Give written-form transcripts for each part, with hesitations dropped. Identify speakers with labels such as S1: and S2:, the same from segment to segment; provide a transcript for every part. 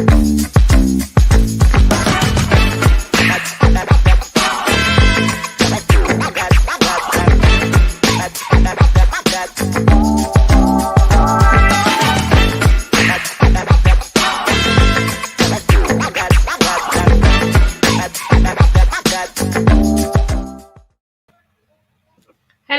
S1: Hello,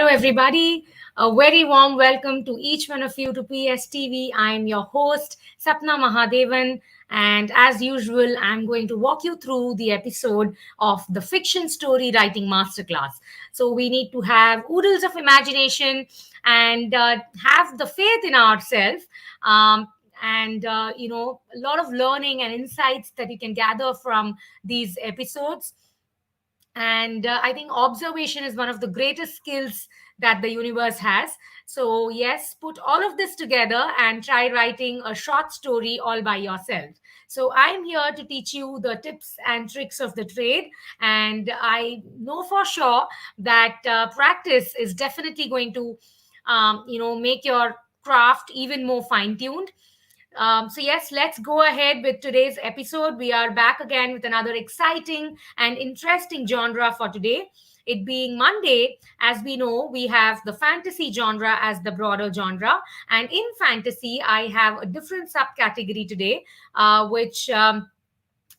S1: everybody. A very warm welcome to each one of you to PSTV. I am your host, Sapna Mahadevan. And as usual, I'm going to walk you through the episode of the Fiction Story Writing Masterclass. So, we need to have oodles of imagination and have the faith in ourselves. A lot of learning and insights that you can gather from these episodes. And I think observation is one of the greatest skills that the universe has. So yes, put all of this together and try writing a short story all by yourself. So I'm here to teach you the tips and tricks of the trade, and I know for sure that practice is definitely going to make your craft even more fine tuned. So, yes, let's go ahead with today's episode. We are back again with another exciting and interesting genre for today. It being Monday, as we know, we have the fantasy genre as the broader genre. And in fantasy, I have a different subcategory today, which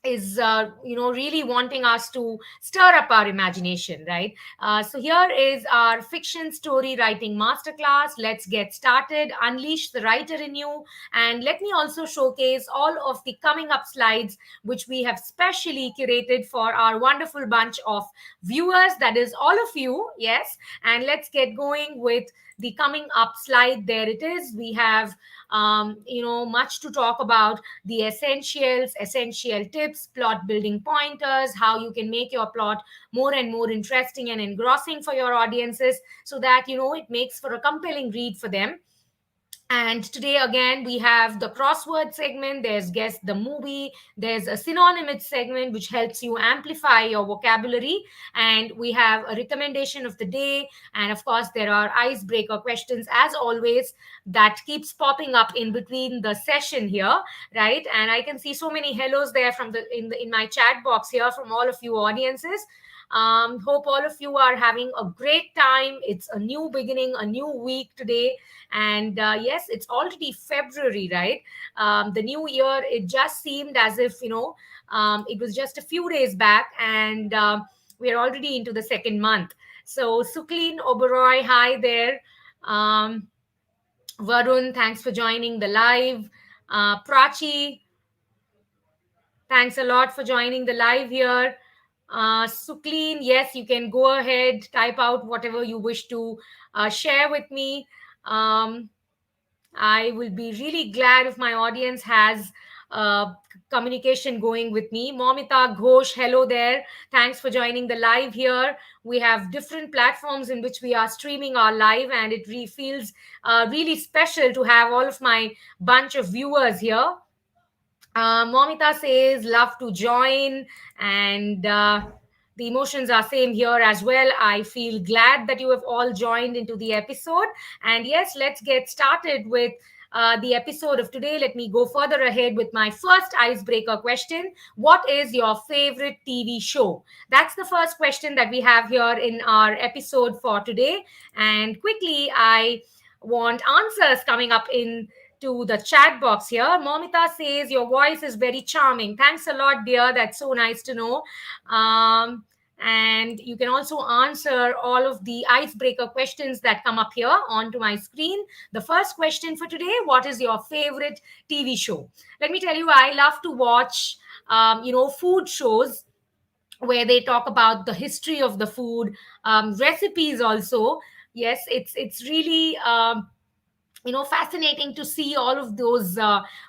S1: is really wanting us to stir up our imagination, right? So here is our fiction story writing masterclass. Let's get started, unleash the writer in you, and let me also showcase all of the coming up slides which we have specially curated for our wonderful bunch of viewers, that is all of you. Yes, and let's get going with the coming up slide. There it is. We have much to talk about: the essential tips, plot building pointers, how you can make your plot more and more interesting and engrossing for your audiences so that it makes for a compelling read for them. And today, again, we have the crossword segment. There's Guess the Movie. There's a synonymous segment, which helps you amplify your vocabulary. And we have a recommendation of the day. And of course, there are icebreaker questions, as always, that keeps popping up in between the session here, right? And I can see so many hellos there from in my chat box here from all of you audiences. Hope all of you are having a great time. It's a new beginning, a new week today. And yes, it's already February, right? The new year, it just seemed as if, it was just a few days back, and we're already into the second month. So, Suklin Oberoi, hi there. Varun, thanks for joining the live. Prachi, thanks a lot for joining the live here. Suklin, yes, you can go ahead, type out whatever you wish to share with me. I will be really glad if my audience has communication going with me. Momita Ghosh, hello there. Thanks for joining the live here. We have different platforms in which we are streaming our live, and it feels really special to have all of my bunch of viewers here. Momita says, love to join, and the emotions are same here as well. I feel glad that you have all joined into the episode. And yes, let's get started with the episode of today. Let me go further ahead with my first icebreaker question. What is your favorite TV show? That's the first question that we have here in our episode for today. And quickly, I want answers coming up in to the chat box here. Momita says your voice is very charming. Thanks a lot, dear. That's so nice to know. And you can also answer all of the icebreaker questions that come up here onto my screen. The first question for today: what is your favorite TV show? Let me tell you, I love to watch, food shows where they talk about the history of the food, recipes also. Yes, it's really fascinating to see all of those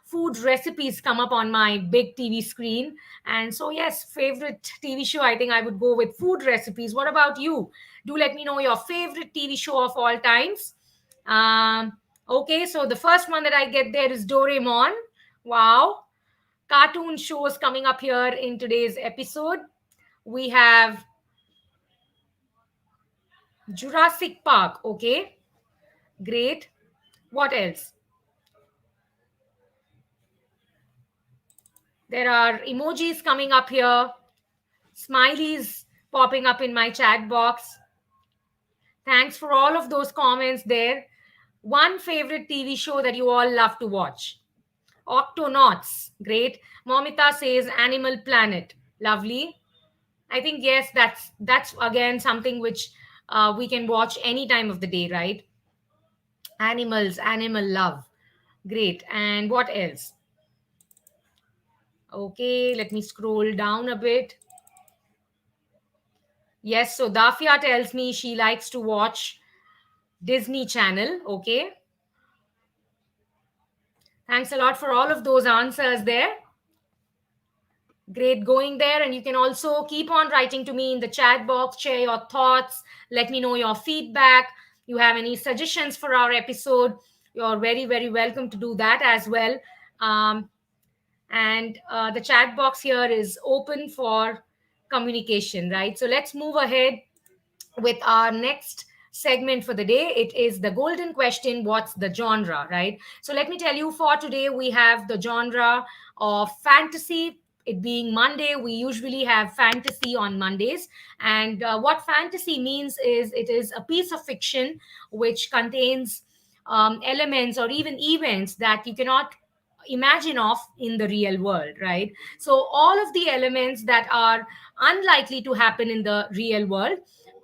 S1: food recipes come up on my big TV screen. And so yes, favorite TV show, I think I would go with food recipes. What about you? Do let me know your favorite TV show of all times. Okay, so the first one that I get there is Doraemon. Wow, cartoon shows coming up here in today's episode. We have Jurassic Park. Okay, great. What else? There are emojis coming up here, smileys popping up in my chat box. Thanks for all of those comments there. One favorite TV show that you all love to watch? Octonauts. Great. Momita says Animal Planet. Lovely. I think yes, that's again something which we can watch any time of the day, right? Animals, animal love. Great. And what else? Okay, let me scroll down a bit. Yes, so Dafia tells me she likes to watch Disney Channel. Okay. Thanks a lot for all of those answers there. Great going there. And you can also keep on writing to me in the chat box, share your thoughts, let me know your feedback. You have any suggestions for our episode, you're very, very welcome to do that as well. And the chat box here is open for communication, right? So let's move ahead with our next segment for the day. It is the golden question: what's the genre, right? So let me tell you, for today we have the genre of fantasy. It being Monday, we usually have fantasy on Mondays. And what fantasy means is it is a piece of fiction which contains elements or even events that you cannot imagine of in the real world, right? So all of the elements that are unlikely to happen in the real world,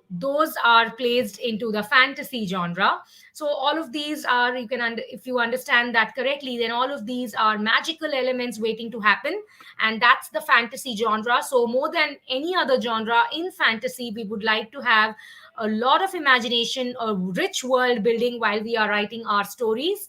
S1: those are placed into the fantasy genre. So all of these are, you can if you understand that correctly, then all of these are magical elements waiting to happen, and that's the fantasy genre. So more than any other genre in fantasy, we would like to have a lot of imagination, a rich world building while we are writing our stories.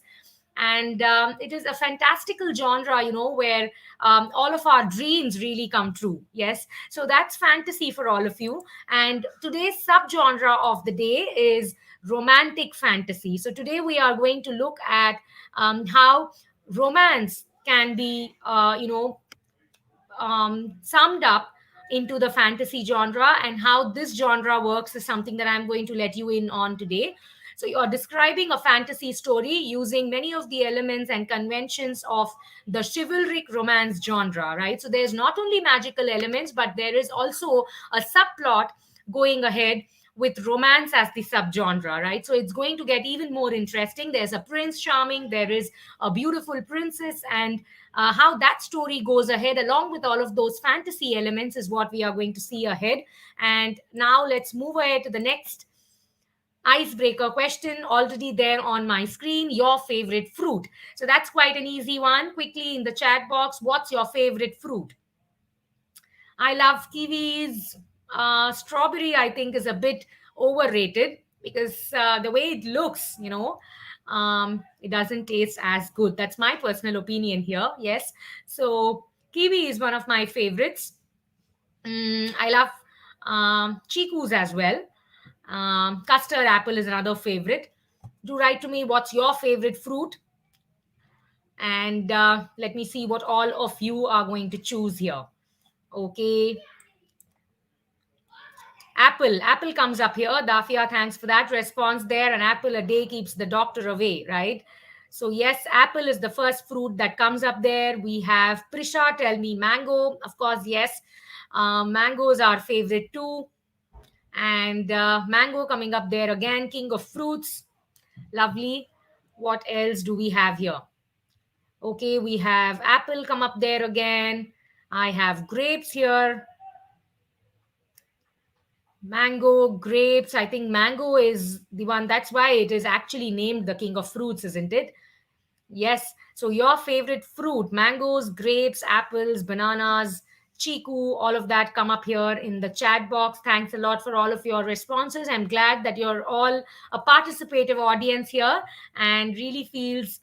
S1: And it is a fantastical genre, where all of our dreams really come true. Yes, so that's fantasy for all of you. And today's subgenre of the day is romantic fantasy. So today we are going to look at how romance can be summed up into the fantasy genre, and how this genre works is something that I'm going to let you in on today. So you're describing a fantasy story using many of the elements and conventions of the chivalric romance genre, right? So there's not only magical elements, but there is also a subplot going ahead with romance as the subgenre, right? So it's going to get even more interesting. There's a prince charming, there is a beautiful princess, and how that story goes ahead along with all of those fantasy elements is what we are going to see ahead. And now let's move ahead to the next icebreaker question, already there on my screen: your favorite fruit. So that's quite an easy one. Quickly in the chat box, what's your favorite fruit? I love kiwis. Strawberry, I think, is a bit overrated because the way it looks, it doesn't taste as good. That's my personal opinion here. Yes. So kiwi is one of my favorites. I love chikus as well. Custard apple is another favorite. Do write to me what's your favorite fruit. And let me see what all of you are going to choose here. Okay. Apple comes up here. Dafia, thanks for that response there. An apple a day keeps the doctor away, right? So yes, apple is the first fruit that comes up there. We have Prisha, tell me mango. Of course, yes. Mango is our favorite too. And mango coming up there again, king of fruits. Lovely. What else do we have here? Okay, we have apple come up there again. I have grapes here. Mango, grapes. I think mango is the one. That's why it is actually named the king of fruits, isn't it? Yes. So your favorite fruit: mangoes, grapes, apples, bananas, chiku, all of that come up here in the chat box. Thanks a lot for all of your responses. I'm glad that you're all a participative audience here and really feels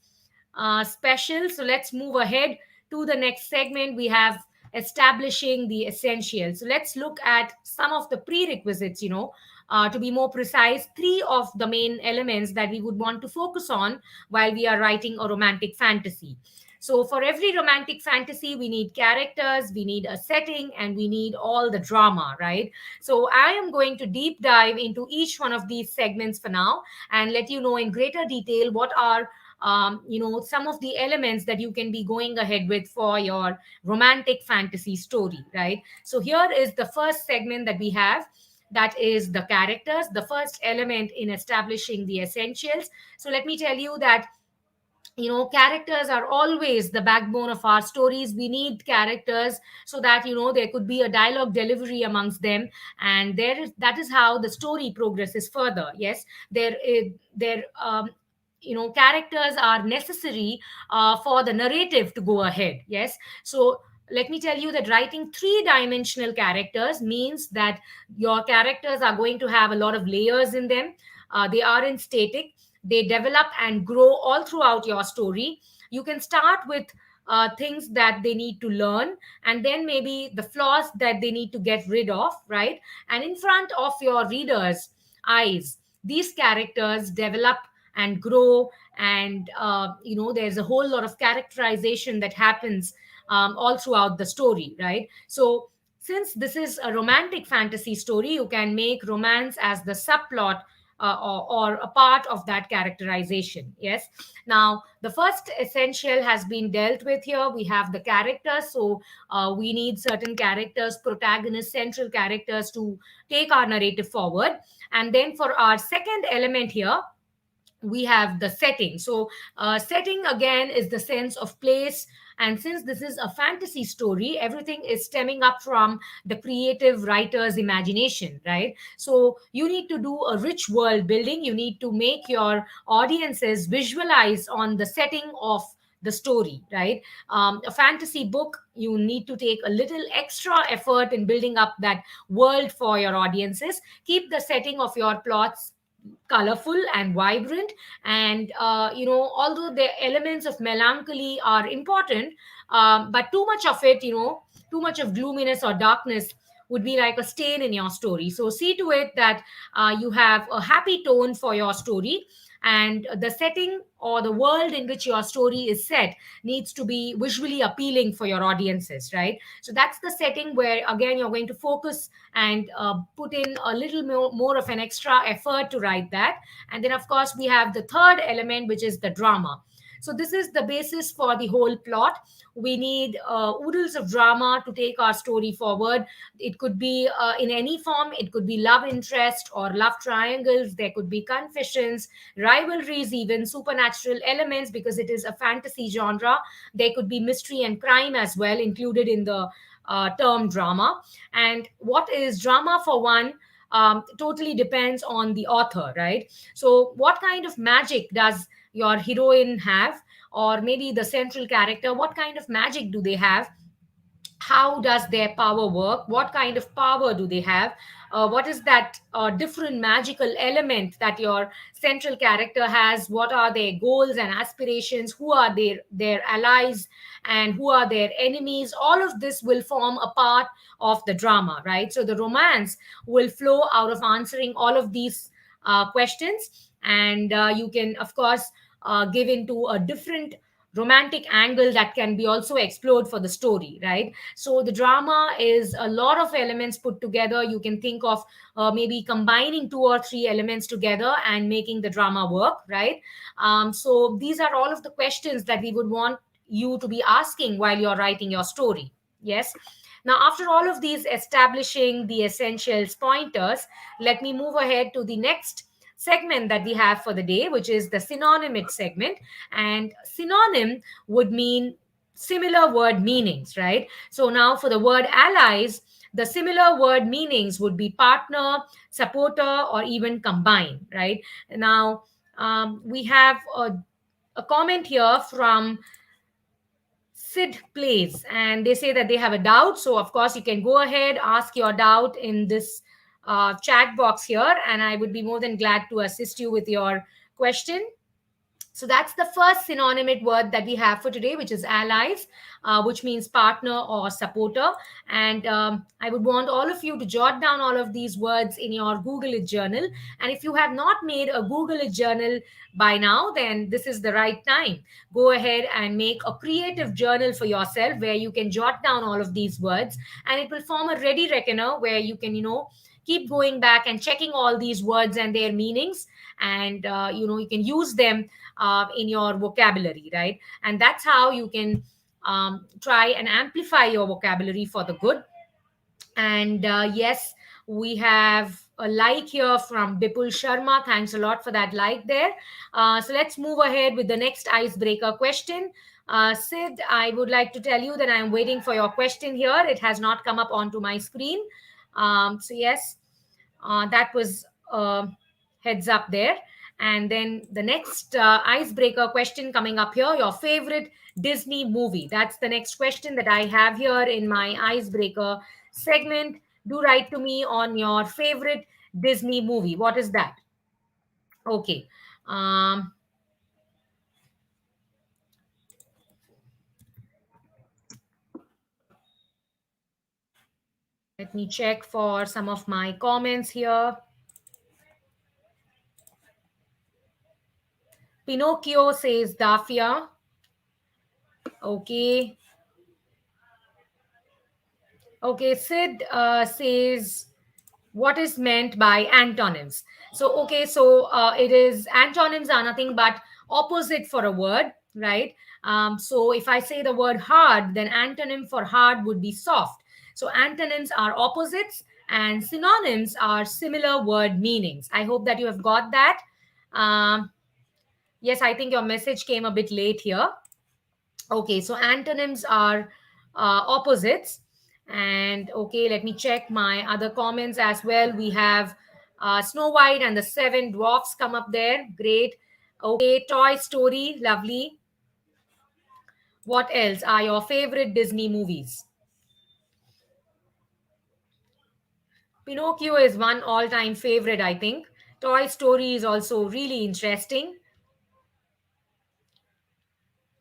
S1: special. So let's move ahead to the next segment. We have establishing the essentials. So let's look at some of the prerequisites, to be more precise, three of the main elements that we would want to focus on while we are writing a romantic fantasy. So for every romantic fantasy, we need characters, we need a setting, and we need all the drama, right? So I am going to deep dive into each one of these segments for now and let you know in greater detail what are some of the elements that you can be going ahead with for your romantic fantasy story, right? So here is the first segment that we have, that is the characters, the first element in establishing the essentials. So let me tell you that characters are always the backbone of our stories. We need characters so that there could be a dialogue delivery amongst them, and that is how the story progresses further. Yes, there characters are necessary for the narrative to go ahead. Yes, so let me tell you that writing three-dimensional characters means that your characters are going to have a lot of layers in them. They aren't static. They develop and grow all throughout your story. You can start with things that they need to learn, and then maybe the flaws that they need to get rid of, right? And in front of your readers' eyes, these characters develop and grow, and there's a whole lot of characterization that happens all throughout the story, right? So since this is a romantic fantasy story, you can make romance as the subplot, or a part of that characterization. Yes. Now, the first essential has been dealt with here. We have the characters. So, we need certain characters, protagonists, central characters to take our narrative forward. And then for our second element here, we have the setting. So setting again is the sense of place, and since this is a fantasy story, everything is stemming up from the creative writer's imagination, right? So you need to do a rich world building. You need to make your audiences visualize on the setting of the story, right? A fantasy book, you need to take a little extra effort in building up that world for your audiences. Keep the setting of your plots colorful and vibrant, and although the elements of melancholy are important, but too much of it, too much of gloominess or darkness would be like a stain in your story. So see to it that you have a happy tone for your story, and the setting or the world in which your story is set needs to be visually appealing for your audiences, right? So that's the setting where again you're going to focus and put in a little more of an extra effort to write that. And then of course we have the third element, which is the drama. So this is the basis for the whole plot. We need oodles of drama to take our story forward. It could be in any form. It could be love interest or love triangles. There could be confessions, rivalries, even supernatural elements, because it is a fantasy genre. There could be mystery and crime as well included in the term drama. And what is drama for one totally depends on the author, right? So what kind of magic does your heroine have, or maybe the central character, what kind of magic do they have? How does their power work? What kind of power do they have? What is that different magical element that your central character has? What are their goals and aspirations? Who are their allies, and who are their enemies? All of this will form a part of the drama, right? So the romance will flow out of answering all of these questions, and you can of course give into a different romantic angle that can be also explored for the story, right? So the drama is a lot of elements put together. You can think of maybe combining two or three elements together and making the drama work, right? So these are all of the questions that we would want you to be asking while you're writing your story. Yes. Now, after all of these establishing the essentials pointers, let me move ahead to the next segment that we have for the day, which is the synonymit segment. And synonym would mean similar word meanings, right? So now for the word allies, the similar word meanings would be partner, supporter, or even combine, right? Now, we have a comment here from Sid Plays, and they say that they have a doubt. So, of course, you can go ahead, ask your doubt in this chat box here, and I would be more than glad to assist you with your question. So that's the first synonymous word that we have for today, which is allies, which means partner or supporter. And I would want all of you to jot down all of these words in your Google It journal. And if you have not made a Google It journal by now, then this is the right time. Go ahead and make a creative journal for yourself where you can jot down all of these words, and it will form a ready reckoner where you can, keep going back and checking all these words and their meanings, and you can use them in your vocabulary, right? And that's how you can try and amplify your vocabulary for the good. And yes, we have a like here from Bipul Sharma. Thanks a lot for that like there. So let's move ahead with the next icebreaker question. Sid, I would like to tell you that I am waiting for your question here. It has not come up onto my screen. So, yes, that was heads up there. And then the next icebreaker question coming up here, your favorite Disney movie. That's the next question that I have here in my icebreaker segment. Do write to me on your favorite Disney movie. What is that? Okay. Um, Let me check for some of my comments here. Pinocchio says Dafia. Okay. Okay, Sid says what is meant by antonyms. So, okay, so it is antonyms are nothing but opposite for a word, right? So, if I say the word hard, then antonym for hard would be soft. So, antonyms are opposites and synonyms are similar word meanings. I hope that you have got that. Um, yes, I think your message came a bit late here. Okay, so antonyms are opposites. And okay, let me check my other comments as well. We have Snow White and the Seven Dwarfs come up there. Great. Okay, Toy Story, lovely. What else are your favorite Disney movies? Pinocchio is one all time favorite, I think. Toy Story is also really interesting.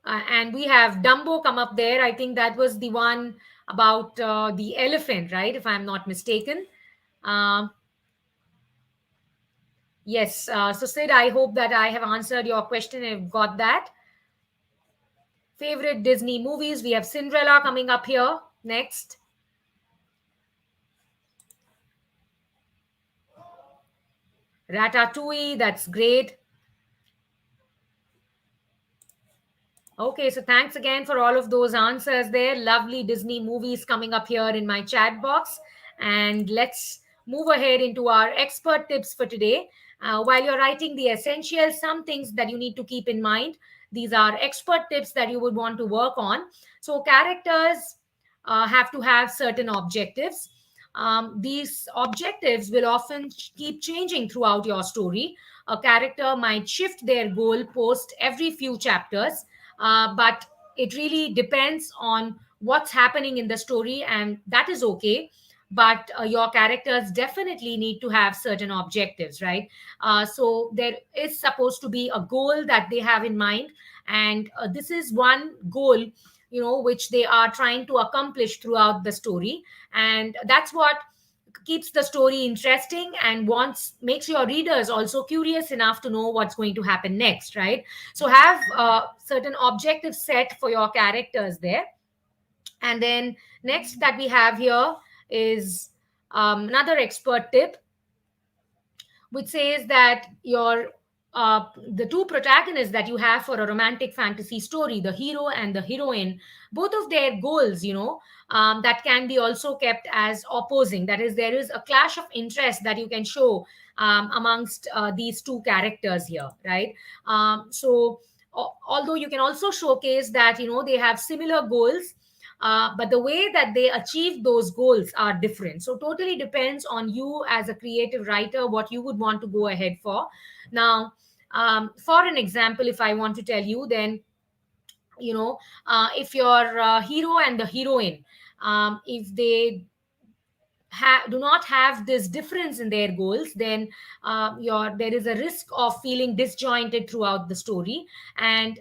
S1: And we have Dumbo come up there. I think that was the one about the elephant, right? If I'm not mistaken. Um, yes. So, Sid, I hope that I have answered your question and you've got that. Favorite Disney movies. We have Cinderella coming up here next. Ratatouille. That's great. Okay, so thanks again for all of those answers there. Lovely Disney movies coming up here in my chat box. And let's move ahead into our expert tips for today. While you're writing the essentials, some things that you need to keep in mind. These are expert tips that you would want to work on. So, characters have to have certain objectives. These objectives will often keep changing throughout your story. A character might shift their goal post every few chapters, but it really depends on what's happening in the story, and that is okay. But your characters definitely need to have certain objectives, right? So there is supposed to be a goal that they have in mind, and this is one goal, which they are trying to accomplish throughout the story. And that's what keeps the story interesting and wants makes your readers also curious enough to know what's going to happen next, right? So have certain objectives set for your characters there. And then next that we have here is another expert tip, which says that your the two protagonists that you have for a romantic fantasy story, the hero and the heroine, both of their goals, that can be also kept as opposing. That is, there is a clash of interest that you can show amongst these two characters here, right? So, although you can also showcase that they have similar goals, but the way that they achieve those goals are different. So totally depends on you as a creative writer what you would want to go ahead for. Now, for an example, if I want to tell you, then if your hero and the heroine, if they do not have this difference in their goals, then there is a risk of feeling disjointed throughout the story. And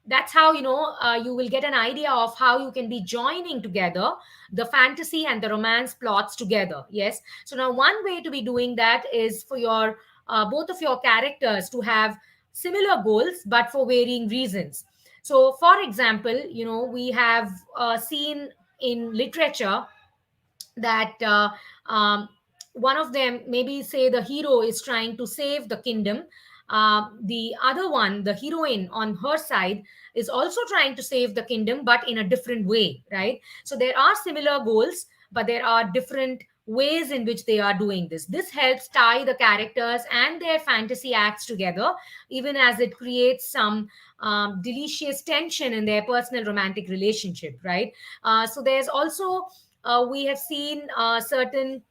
S1: that's how you will get an idea of how you can be joining together the fantasy and the romance plots together. Yes, so now one way to be doing that is for your both of your characters to have similar goals but for varying reasons. So for example, we have seen in literature that one of them, maybe say the hero is trying to save the kingdom, the other one, the heroine on her side, is also trying to save the kingdom but in a different way, right? So there are similar goals, but there are different ways in which they are doing this. This helps tie the characters and their fantasy acts together, even as it creates some delicious tension in their personal romantic relationship, right? So there's also we have seen certain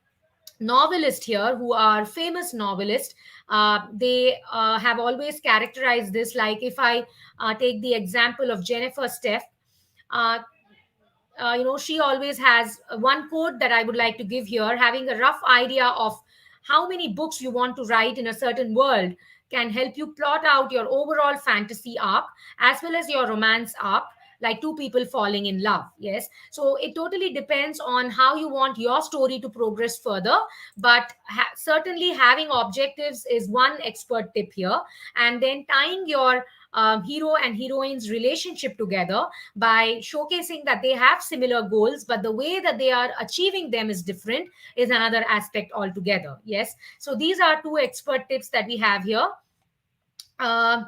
S1: novelists here who are famous novelists. They have always characterized this, like if I take the example of Jennifer Steff, uh, she always has one quote that I would like to give here. Having a rough idea of how many books you want to write in a certain world can help you plot out your overall fantasy arc as well as your romance arc, like two people falling in love. Yes. So it totally depends on how you want your story to progress further. But certainly having objectives is one expert tip here. And then tying your hero and heroine's relationship together by showcasing that they have similar goals, but the way that they are achieving them is different, is another aspect altogether. Yes. So these are two expert tips that we have here. Uh,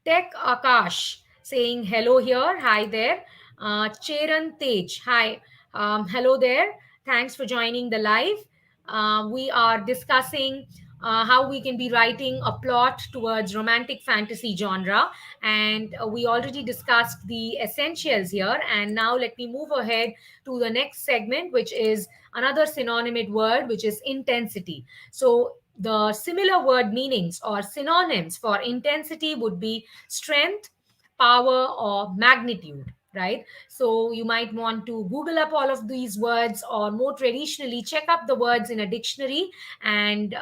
S1: Tech Akash saying hello here. Hi there. Cheran Tej. Hi. Hello there. Thanks for joining the live. We are discussing how we can be writing a plot towards romantic fantasy genre. And we already discussed the essentials here. And now let me move ahead to the next segment, which is another synonymous word, which is intensity. So the similar word meanings or synonyms for intensity would be strength, power, or magnitude, right? So you might want to Google up all of these words, or more traditionally, check up the words in a dictionary and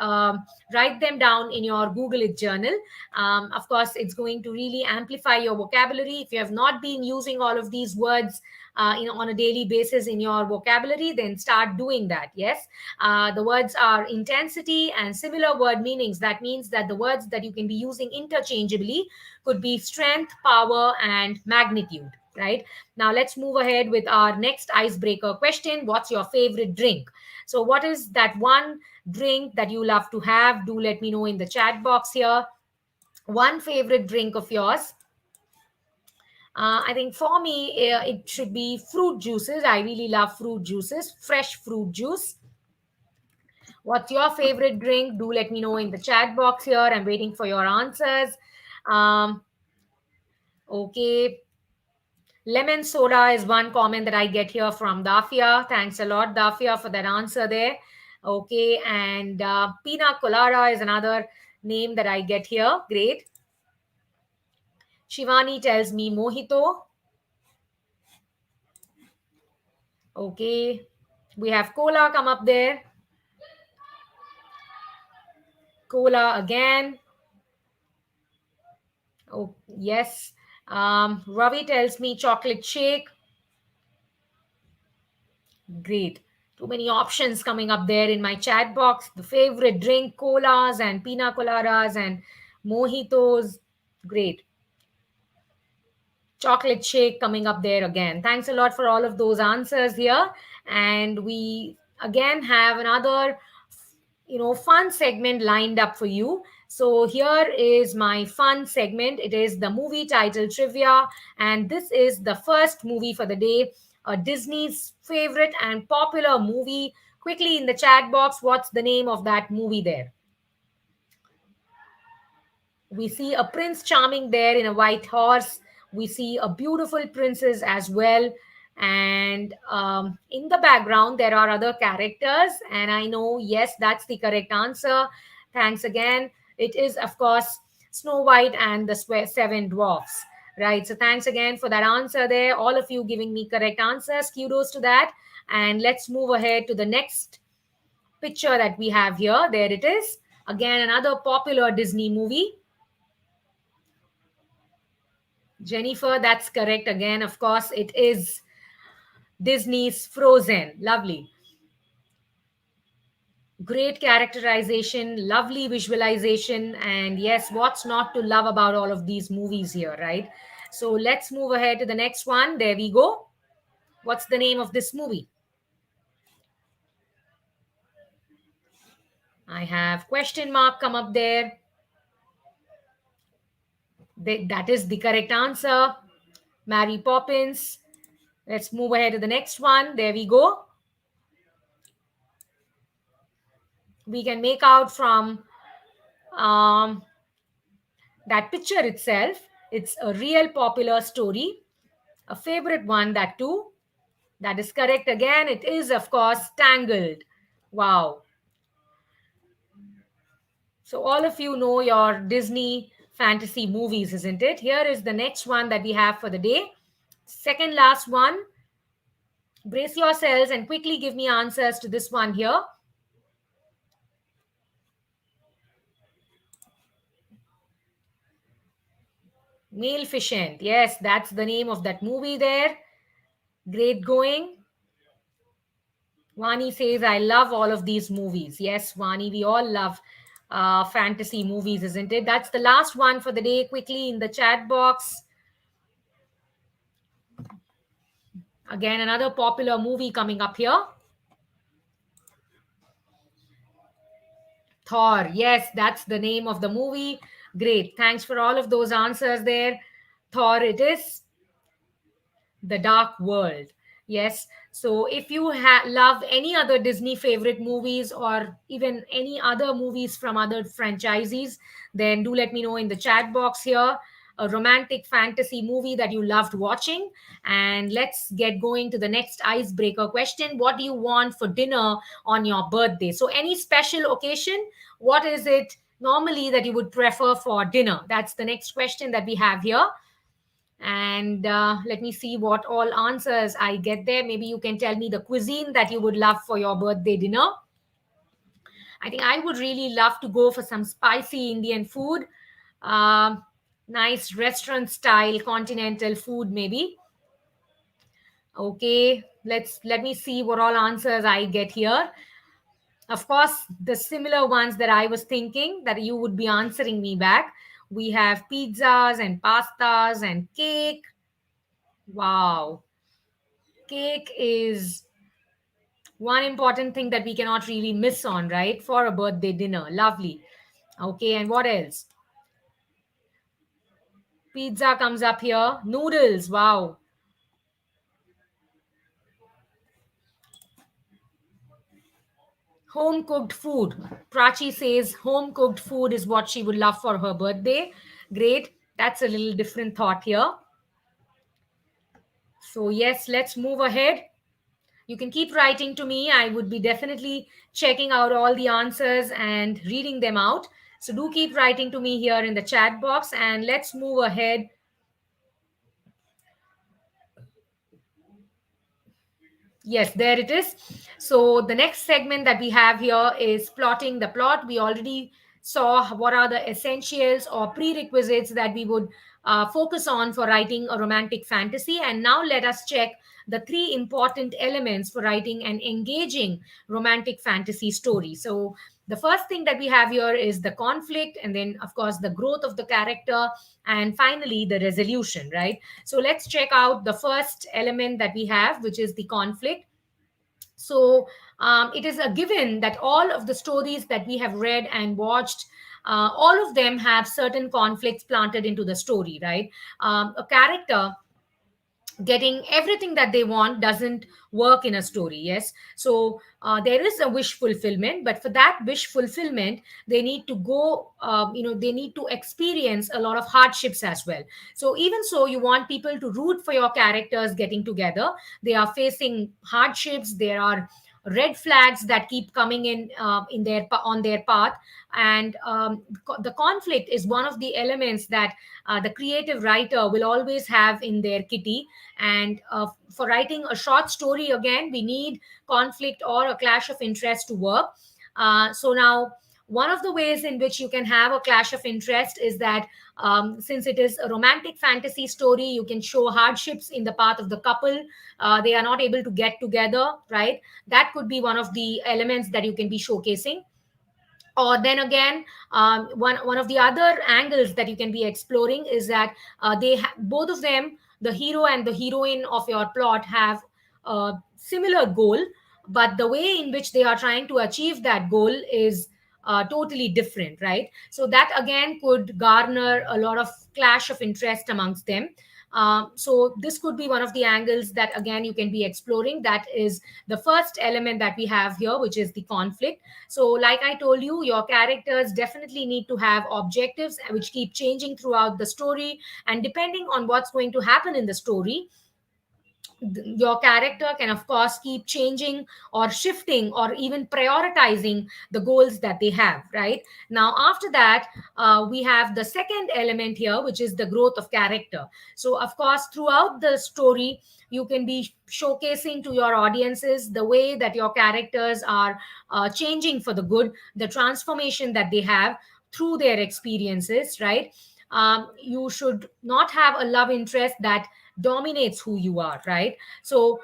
S1: write them down in your Google It journal. Of course, it's going to really amplify your vocabulary. If you have not been using all of these words on a daily basis in your vocabulary, then start doing that. Yes. The words are intensity and similar word meanings. That means that the words that you can be using interchangeably could be strength, power, and magnitude. Right. Now, let's move ahead with our next icebreaker question. What's your favorite drink? So, what is that one drink that you love to have? Do let me know in the chat box here. One favorite drink of yours. I think for me, it should be fruit juices. I really love fruit juices, fresh fruit juice. What's your favorite drink? Do let me know in the chat box here. I'm waiting for your answers. Um, okay. Lemon soda is one comment that I get here from Dafia. Thanks a lot, Dafia, for that answer there. Okay. And pina colada is another name that I get here. Great. Shivani tells me mojito. Okay. We have cola come up there. Cola again. Oh, yes. Ravi tells me chocolate shake. Great. Too many options coming up there in my chat box. The favorite drink, colas and pina coladas and mojitos. Great. Chocolate shake coming up there again. Thanks a lot for all of those answers here. And we again have another fun segment lined up for you. So here is my fun segment. It is the movie title trivia, and this is the first movie for the day, Disney's favorite and popular movie. Quickly in the chat box, what's the name of that movie there? We see a Prince Charming there in a white horse. We see a beautiful princess as well. And in the background, there are other characters. And I know, yes, that's the correct answer. Thanks again. It is, of course, Snow White and the Seven Dwarfs. Right. So thanks again for that answer there. All of you giving me correct answers. Kudos to that. And let's move ahead to the next picture that we have here. There it is. Again, another popular Disney movie. Jennifer, that's correct. Again, of course, it is Disney's Frozen. Lovely. Great characterization, lovely visualization. And yes, what's not to love about all of these movies here, right? So let's move ahead to the next one. There we go. What's the name of this movie? I have question mark come up there. That is the correct answer. Mary Poppins. Let's move ahead to the next one. There we go. We can make out from um, that picture itself. It's a real popular story, a favorite one, that too. That is correct again. It is, of course, Tangled. Wow. So, all of you know your Disney fantasy movies, isn't it? Here is the next one that we have for the day. Second last one. Brace yourselves and quickly give me answers to this one here. Maleficent. Yes, that's the name of that movie there. Great going. Vani says, I love all of these movies. Yes, Vani, we all love fantasy movies, isn't it? That's the last one for the day. Quickly in the chat box. Again, another popular movie coming up here. Thor. Yes, that's the name of the movie. Great. Thanks for all of those answers there. Thor it is. The Dark World. Yes. So if you love any other Disney favorite movies or even any other movies from other franchises, then do let me know in the chat box here. A romantic fantasy movie that you loved watching. And let's get going to the next icebreaker question. What do you want for dinner on your birthday? So, any special occasion, what is it normally that you would prefer for dinner? That's the next question that we have here. And let me see what all answers I get there. Maybe you can tell me the cuisine that you would love for your birthday dinner. I think I would really love to go for some spicy Indian food, um, nice restaurant style continental food, maybe. Okay, let me see what all answers I get here. Of course, the similar ones that I was thinking that you would be answering me back. We have pizzas and pastas and cake. Wow. Cake is one important thing that we cannot really miss on, right? For a birthday dinner. Lovely. Okay, and what else? Pizza comes up here. Noodles. Wow. Home cooked food. Prachi says home cooked food is what she would love for her birthday. Great. That's a little different thought here. So, yes, let's move ahead. You can keep writing to me. I would be definitely checking out all the answers and reading them out. So, do keep writing to me here in the chat box and let's move ahead. Yes, there it is. So the next segment that we have here is plotting the plot. We already saw what are the essentials or prerequisites that we would focus on for writing a romantic fantasy. And now let us check the three important elements for writing an engaging romantic fantasy story. So the first thing that we have here is the conflict, and then, of course, the growth of the character, and finally, the resolution, right? So let's check out the first element that we have, which is the conflict. So it is a given that all of the stories that we have read and watched, all of them have certain conflicts planted into the story, right? A character getting everything that they want doesn't work in a story. Yes, so there is a wish fulfillment, but for that wish fulfillment they need to go, they need to experience a lot of hardships as well. So even so, you want people to root for your characters getting together. They are facing hardships, there are red flags that keep coming in their on their path, and the conflict is one of the elements that the creative writer will always have in their kitty. And for writing a short story, again, we need conflict or a clash of interest to work. So now, one of the ways in which you can have a clash of interest is that since it is a romantic fantasy story, you can show hardships in the path of the couple. They are not able to get together, right? That could be one of the elements that you can be showcasing. Or then again, one of the other angles that you can be exploring is that both of them, the hero and the heroine of your plot, have a similar goal, but the way in which they are trying to achieve that goal is totally different, right? So that again could garner a lot of clash of interest amongst them. So this could be one of the angles that again you can be exploring. That is the first element that we have here, which is the conflict. So like I told you, your characters definitely need to have objectives which keep changing throughout the story, and depending on what's going to happen in the story, your character can of course keep changing or shifting or even prioritizing the goals that they have. Right now, after that, we have the second element here, which is the growth of character. So of course, throughout the story, you can be showcasing to your audiences the way that your characters are changing for the good, the transformation that they have through their experiences. Right, you should not have a love interest that dominates who you are. Right, so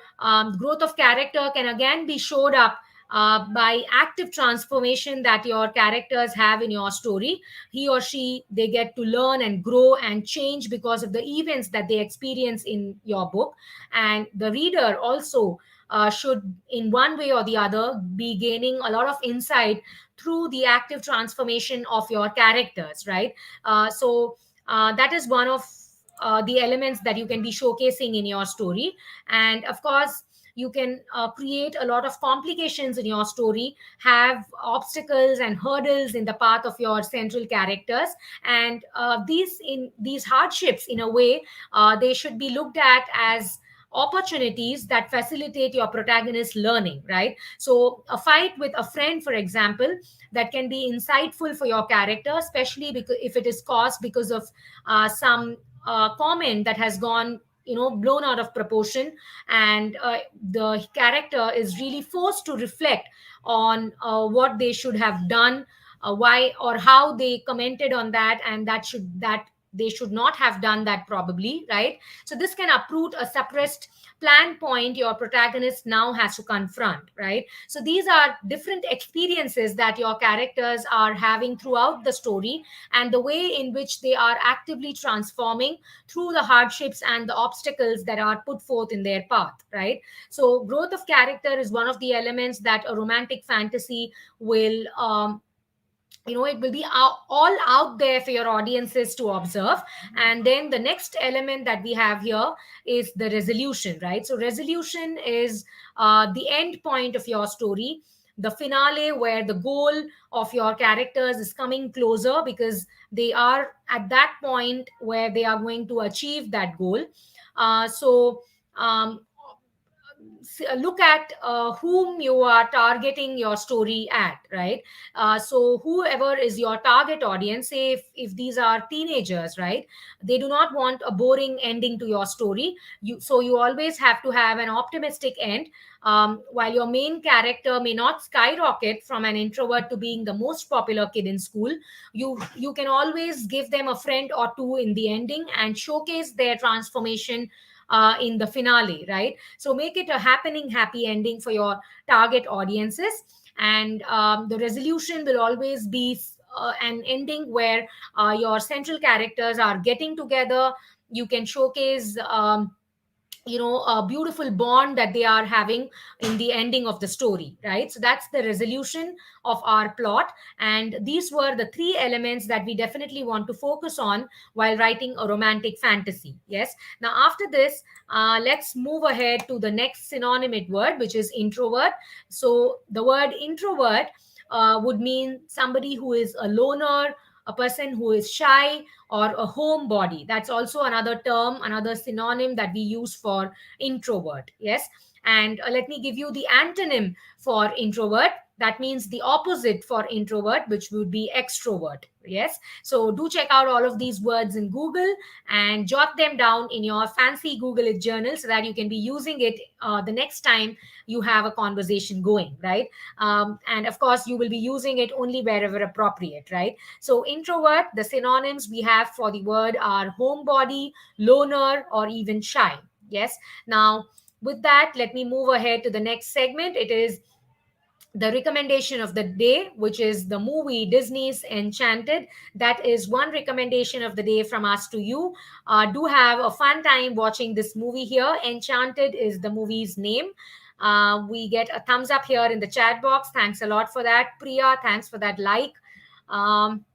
S1: growth of character can again be showed up by active transformation that your characters have in your story. He or she, they get to learn and grow and change because of the events that they experience in your book. And the reader also should, in one way or the other, be gaining a lot of insight through the active transformation of your characters. Right, that is one of the elements that you can be showcasing in your story. And of course, you can create a lot of complications in your story, have obstacles and hurdles in the path of your central characters. And these hardships, in a way, they should be looked at as opportunities that facilitate your protagonist learning. Right, so a fight with a friend, for example, that can be insightful for your character, especially because if it is caused because of some comment that has gone, blown out of proportion, and the character is really forced to reflect on what they should have done, why or how they commented on that, and that they should not have done that probably. Right, so this can uproot a suppressed plan point your protagonist now has to confront. Right, so these are different experiences that your characters are having throughout the story, and the way in which they are actively transforming through the hardships and the obstacles that are put forth in their path. Right, so growth of character is one of the elements that a romantic fantasy will it will be all out there for your audiences to observe. And then the next element that we have here is the resolution. Right, so resolution is the end point of your story, the finale, where the goal of your characters is coming closer because they are at that point where they are going to achieve that goal. So um, look at whom you are targeting your story at. Right, so whoever is your target audience, say if these are teenagers, right, they do not want a boring ending to your story. You always have to have an optimistic end. While your main character may not skyrocket from an introvert to being the most popular kid in school, you can always give them a friend or two in the ending and showcase their transformation in the finale. Right, so make it a happening happy ending for your target audiences. And the resolution will always be an ending where your central characters are getting together. You can showcase a beautiful bond that they are having in the ending of the story. Right, so that's the resolution of our plot. And these were the three elements that we definitely want to focus on while writing a romantic fantasy. Yes, now after this, let's move ahead to the next synonymous word, which is introvert. So the word introvert would mean somebody who is a loner, a person who is shy, or a homebody. That's also another term, another synonym that we use for introvert. Yes. And let me give you the antonym for introvert. That means the opposite for introvert, which would be extrovert. Yes. So do check out all of these words in Google and jot them down in your fancy Google It journal so that you can be using it the next time you have a conversation going. Right. And of course, you will be using it only wherever appropriate. Right. So introvert, the synonyms we have for the word are homebody, loner, or even shy. Yes. Now, with that, let me move ahead to the next segment. It is the recommendation of the day, which is the movie Disney's Enchanted. That is one recommendation of the day from us to you. Do have a fun time watching this movie here. Enchanted is the movie's name. We get a thumbs up here in the chat box. Thanks a lot for that. Priya, thanks for that like. Um,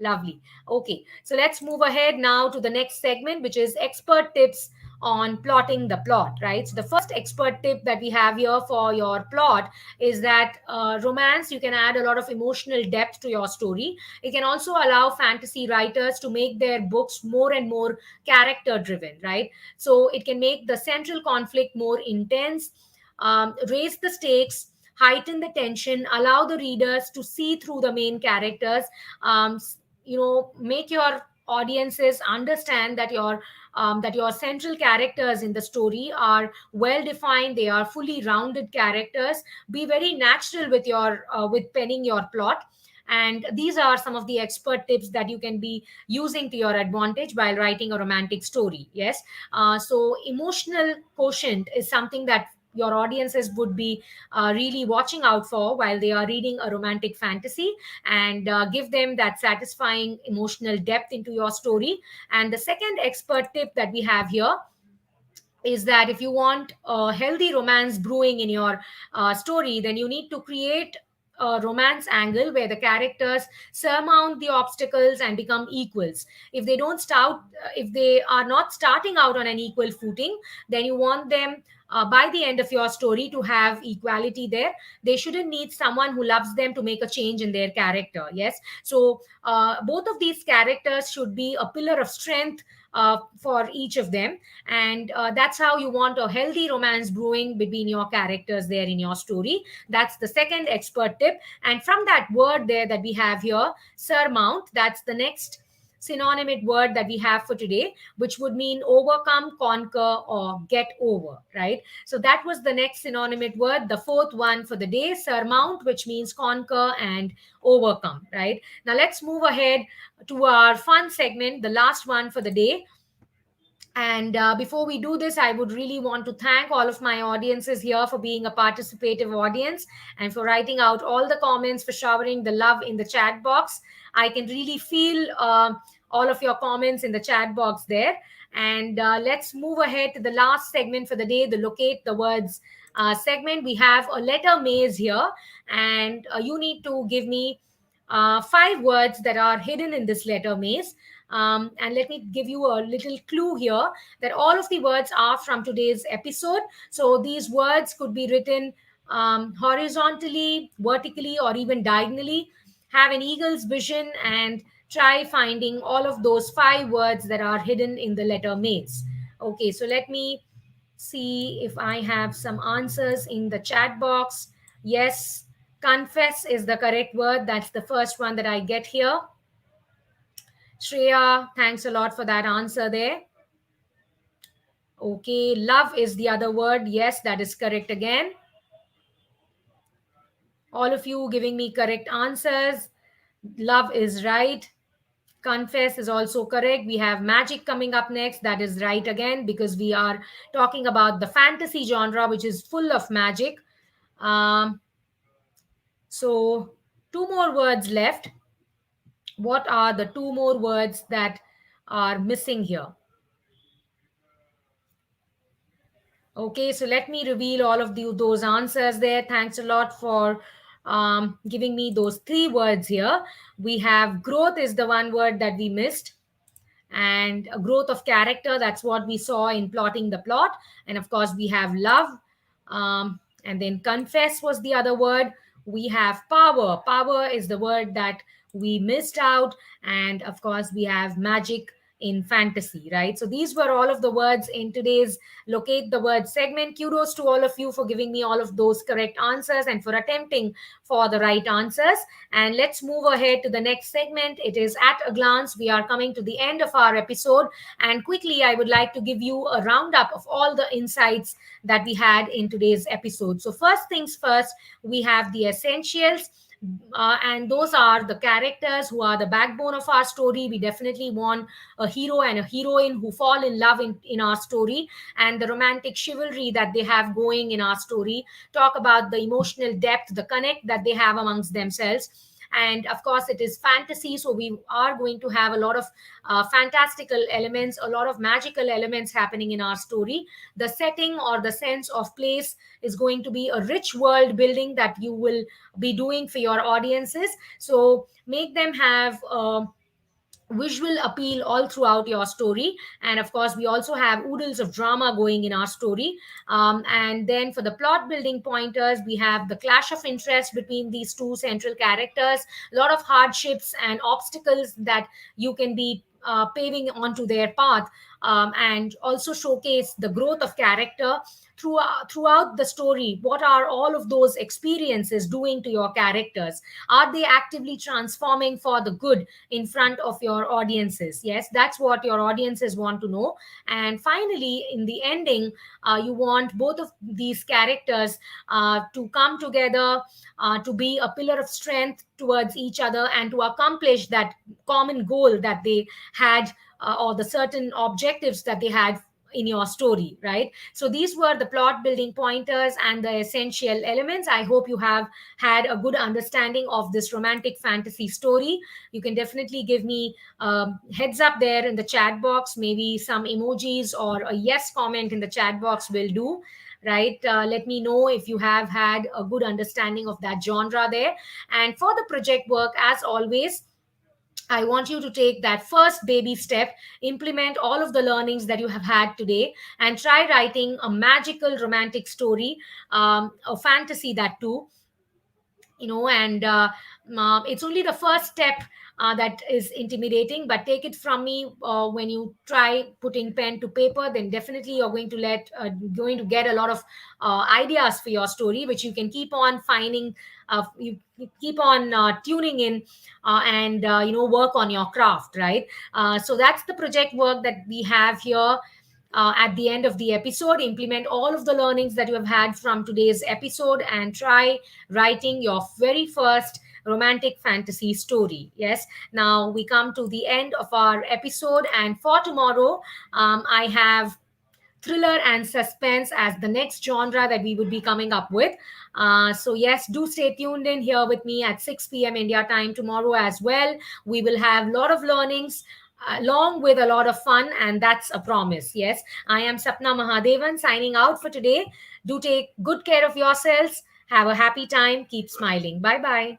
S1: Lovely. Okay, so let's move ahead now to the next segment, which is expert tips on plotting the plot, right? So the first expert tip that we have here for your plot is that romance, you can add a lot of emotional depth to your story. It can also allow fantasy writers to make their books more and more character driven, right? So it can make the central conflict more intense, raise the stakes, heighten the tension, allow the readers to see through the main characters, um, make your audiences understand that your central characters in the story are well defined, they are fully rounded characters. Be very natural with your with penning your plot, and these are some of the expert tips that you can be using to your advantage while writing a romantic story. Yes. So emotional quotient is something that your audiences would be really watching out for while they are reading a romantic fantasy, and give them that satisfying emotional depth into your story. And the second expert tip that we have here is that if you want a healthy romance brewing in your story, then you need to create a romance angle where the characters surmount the obstacles and become equals. If they don't start, if they are not starting out on an equal footing, then you want them by the end of your story to have equality there. They shouldn't need someone who loves them to make a change in their character. Yes. So both of these characters should be a pillar of strength for each of them, and that's how you want a healthy romance brewing between your characters there in your story. That's the second expert tip. And from that word there that we have here, surmount, that's the next synonymous word that we have for today, which would mean overcome, conquer, or get over, right? So that was the next synonymous word, the fourth one for the day, surmount, which means conquer and overcome, right? Now let's move ahead to our fun segment, the last one for the day. And before we do this, I would really want to thank all of my audiences here for being a participative audience and for writing out all the comments, for showering the love in the chat box. I can really feel all of your comments in the chat box there. And let's move ahead to the last segment for the day, the locate the words segment. We have a letter maze here, and you need to give me 5 words that are hidden in this letter maze. And let me give you a little clue here that all of the words are from today's episode. So these words could be written horizontally, vertically, or even diagonally. Have an eagle's vision and try finding all of those 5 words that are hidden in the letter maze. Okay, so let me see if I have some answers in the chat box. Yes, confess is the correct word. That's the first one that I get here. Shreya, thanks a lot for that answer there. Okay, love is the other word. Yes, that is correct again. All of you giving me correct answers. Love is right. Confess is also correct. We have magic coming up next. That is right again, because we are talking about the fantasy genre, which is full of magic. Um, so, 2 more words left. What are the 2 more words that are missing here? Okay, so let me reveal all of those answers there. Thanks a lot for giving me those 3 words here. We have growth is the one word that we missed, and a growth of character, that's what we saw in plotting the plot. And of course we have love, and then confess was the other word. We have power is the word that we missed out, and of course we have magic in fantasy, right? So these were all of the words in today's locate the word segment. Kudos to all of you for giving me all of those correct answers and for attempting for the right answers. And let's move ahead to the next segment. It is at a glance. We are coming to the end of our episode, and quickly I would like to give you a roundup of all the insights that we had in today's episode. So first things first, we have the essentials, and those are the characters who are the backbone of our story. We definitely want a hero and a heroine who fall in love in our story, and the romantic chivalry that they have going in our story. Talk about the emotional depth, the connect that they have amongst themselves. And of course, it is fantasy, so we are going to have a lot of fantastical elements, a lot of magical elements happening in our story. The setting or the sense of place is going to be a rich world building that you will be doing for your audiences. So make them have visual appeal all throughout your story. And of course, we also have oodles of drama going in our story. And then for the plot building pointers, we have the clash of interest between these two central characters, a lot of hardships and obstacles that you can be paving onto their path, and also showcase the growth of character throughout the story. What are all of those experiences doing to your characters? Are they actively transforming for the good in front of your audiences? Yes, that's what your audiences want to know. And finally, in the ending, you want both of these characters to come together, to be a pillar of strength towards each other, and to accomplish that common goal that they had, or the certain objectives that they had in your story, right? So these were the plot building pointers and the essential elements. I hope you have had a good understanding of this romantic fantasy story. You can definitely give me heads up there in the chat box. Maybe some emojis or a yes comment in the chat box will do, right? Let me know if you have had a good understanding of that genre there. And for the project work, as always, I want you to take that first baby step, implement all of the learnings that you have had today, and try writing a magical romantic story, a fantasy that too, and it's only the first step that is intimidating. But take it from me, when you try putting pen to paper, then definitely you're going to get a lot of ideas for your story, which you can keep on finding. You keep on tuning in, and work on your craft, right? So that's the project work that we have here. At the end of the episode, implement all of the learnings that you have had from today's episode and try writing your very first romantic fantasy story. Yes, now we come to the end of our episode, and for tomorrow, I have thriller and suspense as the next genre that we would be coming up with. So, yes, do stay tuned in here with me at 6 p.m. India time tomorrow as well. We will have a lot of learnings along with a lot of fun, and that's a promise. Yes, I am Sapna Mahadevan signing out for today. Do take good care of yourselves. Have a happy time. Keep smiling. Bye bye.